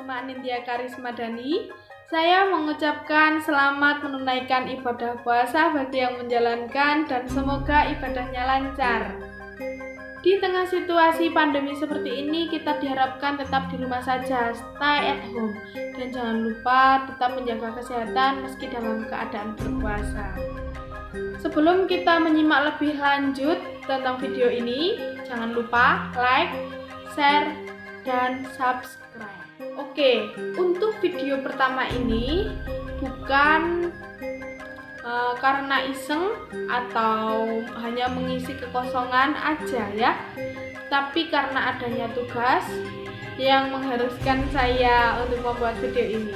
Nama Anindya Karismadani. Saya mengucapkan selamat menunaikan ibadah puasa bagi yang menjalankan dan semoga ibadahnya lancar. Di tengah situasi pandemi seperti ini, kita diharapkan tetap di rumah saja, stay at home, dan jangan lupa tetap menjaga kesehatan meski dalam keadaan berpuasa. Sebelum kita menyimak lebih lanjut tentang video ini, jangan lupa like, share, dan subscribe. Oke, untuk video pertama ini bukan karena iseng atau hanya mengisi kekosongan aja ya, tapi karena adanya tugas yang mengharuskan saya untuk membuat video ini.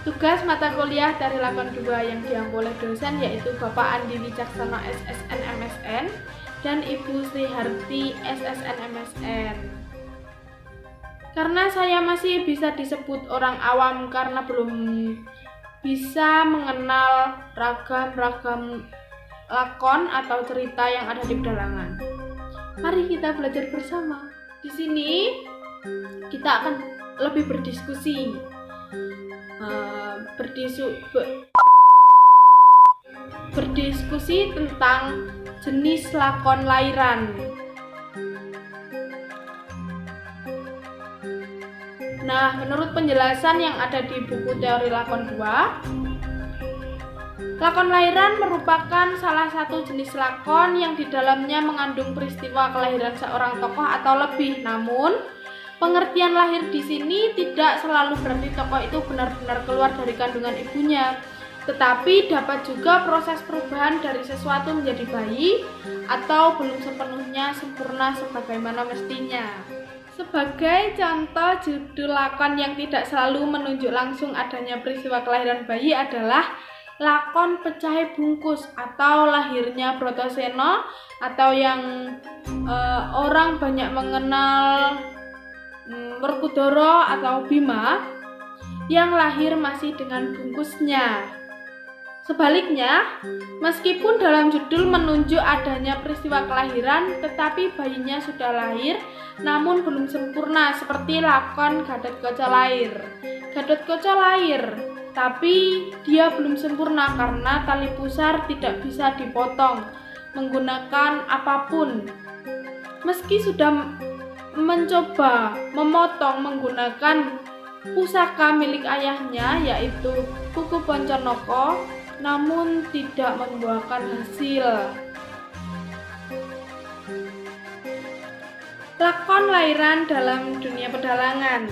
Tugas mata kuliah dari lakon 2 yang diampu oleh dosen yaitu Bapak Andi Wicaksono SSN MSN dan Ibu Sri Harti SSN MSN. Karena saya masih bisa disebut orang awam karena belum bisa mengenal ragam-ragam lakon atau cerita yang ada di pedalangan. Mari kita belajar bersama. Di sini kita akan lebih berdiskusi. Berdiskusi tentang jenis lakon lairan. Nah, menurut penjelasan yang ada di buku teori lakon 2, lakon lairan merupakan salah satu jenis lakon yang di dalamnya mengandung peristiwa kelahiran seorang tokoh atau lebih. Namun, pengertian lahir di sini tidak selalu berarti tokoh itu benar-benar keluar dari kandungan ibunya, tetapi dapat juga proses perubahan dari sesuatu menjadi bayi atau belum sepenuhnya sempurna sebagaimana mestinya. Sebagai contoh judul lakon yang tidak selalu menunjuk langsung adanya peristiwa kelahiran bayi adalah lakon Pecahe Bungkus atau lahirnya Bratasena, atau yang orang banyak mengenal Werkudara atau Bima yang lahir masih dengan bungkusnya. Sebaliknya, meskipun dalam judul menunjuk adanya peristiwa kelahiran, tetapi bayinya sudah lahir namun belum sempurna, seperti lakon Gatotkaca Lair. Gatotkaca lahir, tapi dia belum sempurna karena tali pusar tidak bisa dipotong menggunakan apapun. Meski sudah mencoba memotong menggunakan pusaka milik ayahnya yaitu Kuku Ponconoko, namun tidak membuahkan hasil. Lakon lairan dalam dunia pedalangan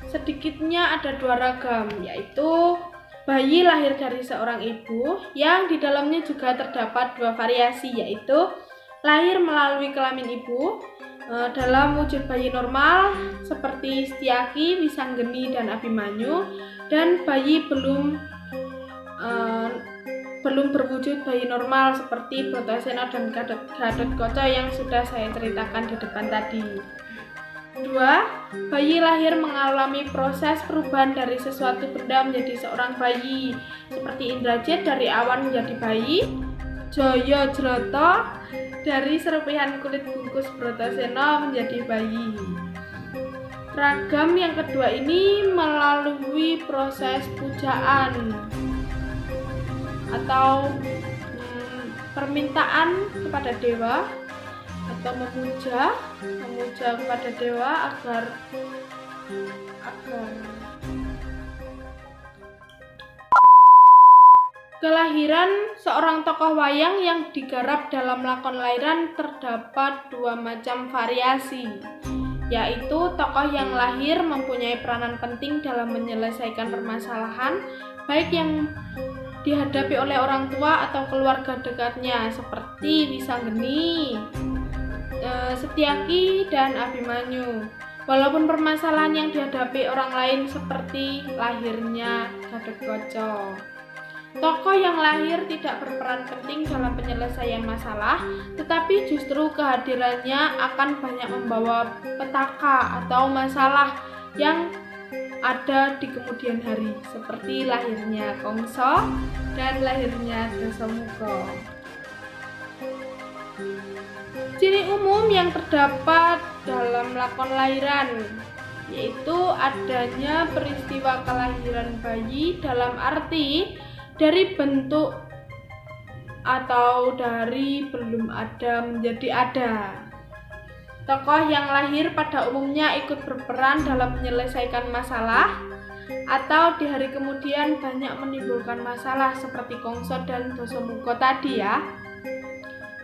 sedikitnya ada 2 ragam, yaitu bayi lahir dari seorang ibu yang di dalamnya juga terdapat 2 variasi, yaitu lahir melalui kelamin ibu dalam wujud bayi normal seperti Setyaki, Wisanggeni, dan Abimanyu, dan bayi belum berwujud bayi normal seperti Bratasena dan Gatotkaca yang sudah saya ceritakan di depan tadi. 2. Bayi lahir mengalami proses perubahan dari sesuatu benda menjadi seorang bayi, seperti Indrajit dari awan menjadi bayi, Jayajrata dari serpihan kulit bungkus Bratasena menjadi bayi. Ragam yang kedua ini melalui proses pujaan atau permintaan kepada dewa atau memuja kepada dewa agar kelahiran seorang tokoh wayang yang digarap dalam lakon lairan terdapat 2 macam variasi, yaitu tokoh yang lahir mempunyai peranan penting dalam menyelesaikan permasalahan baik yang dihadapi oleh orang tua atau keluarga dekatnya seperti Wisanggeni, Setyaki, dan Abimanyu, walaupun permasalahan yang dihadapi orang lain seperti lahirnya Gatotkaca. Tokoh yang lahir tidak berperan penting dalam penyelesaian masalah, tetapi justru kehadirannya akan banyak membawa petaka atau masalah yang ada di kemudian hari, seperti lahirnya Kongso dan lahirnya Dasamuka. Ciri umum yang terdapat dalam lakon lairan yaitu adanya peristiwa kelahiran bayi dalam arti dari bentuk atau dari belum ada menjadi ada. Tokoh yang lahir pada umumnya ikut berperan dalam menyelesaikan masalah atau di hari kemudian banyak menimbulkan masalah seperti Kongso dan Dasamuka tadi ya.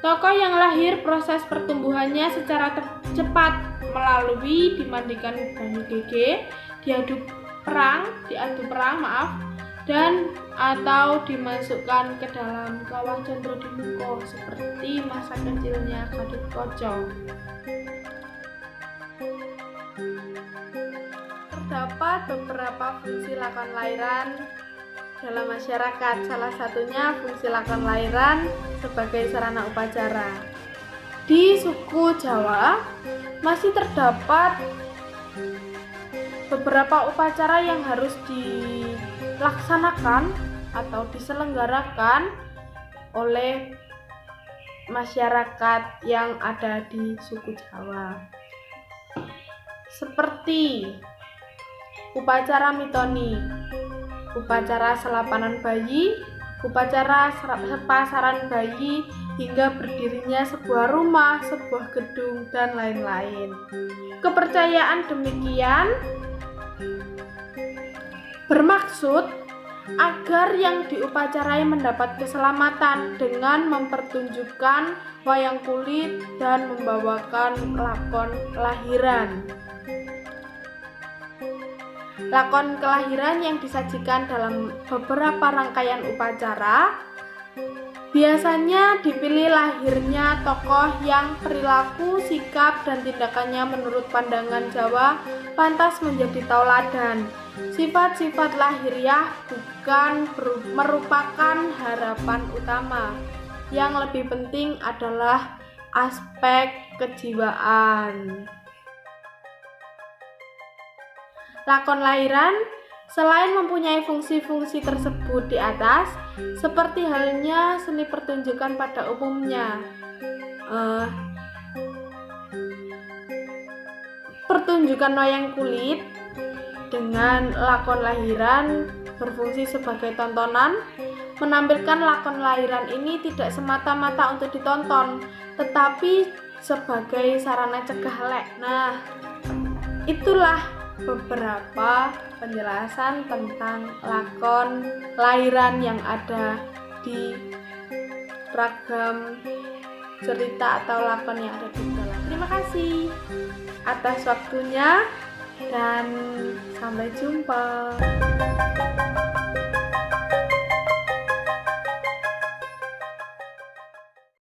Tokoh yang lahir proses pertumbuhannya secara cepat melalui dimandikan banyu gege, diadu perang, dan atau dimasukkan ke dalam kawah Condrodimuka seperti masa kecilnya Gatotkaca. Terdapat beberapa fungsi lakon lairan dalam masyarakat. Salah satunya fungsi lakon lairan sebagai sarana upacara. Di suku Jawa masih terdapat beberapa upacara yang harus dilaksanakan atau diselenggarakan oleh masyarakat yang ada di suku Jawa. Seperti upacara mitoni, upacara selapanan bayi, upacara sepasaran bayi, hingga berdirinya sebuah rumah, sebuah gedung, dan lain-lain. Kepercayaan demikian bermaksud agar yang diupacarai mendapat keselamatan dengan mempertunjukkan wayang kulit dan membawakan lakon kelahiran. Lakon kelahiran yang disajikan dalam beberapa rangkaian upacara biasanya dipilih lahirnya tokoh yang perilaku, sikap, dan tindakannya menurut pandangan Jawa pantas menjadi tauladan. Sifat-sifat lahiriah bukan merupakan harapan utama. Yang lebih penting adalah aspek kejiwaan. Lakon lairan selain mempunyai fungsi-fungsi tersebut di atas, seperti halnya seni pertunjukan pada umumnya, pertunjukan wayang kulit dengan lakon lahiran berfungsi sebagai tontonan. Menampilkan lakon lahiran ini tidak semata-mata untuk ditonton, tetapi sebagai sarana cegah lek. Nah, itulah beberapa penjelasan tentang lakon lahiran yang ada di ragam cerita atau lakon yang ada di dalam. Terima kasih atas waktunya dan sampai jumpa.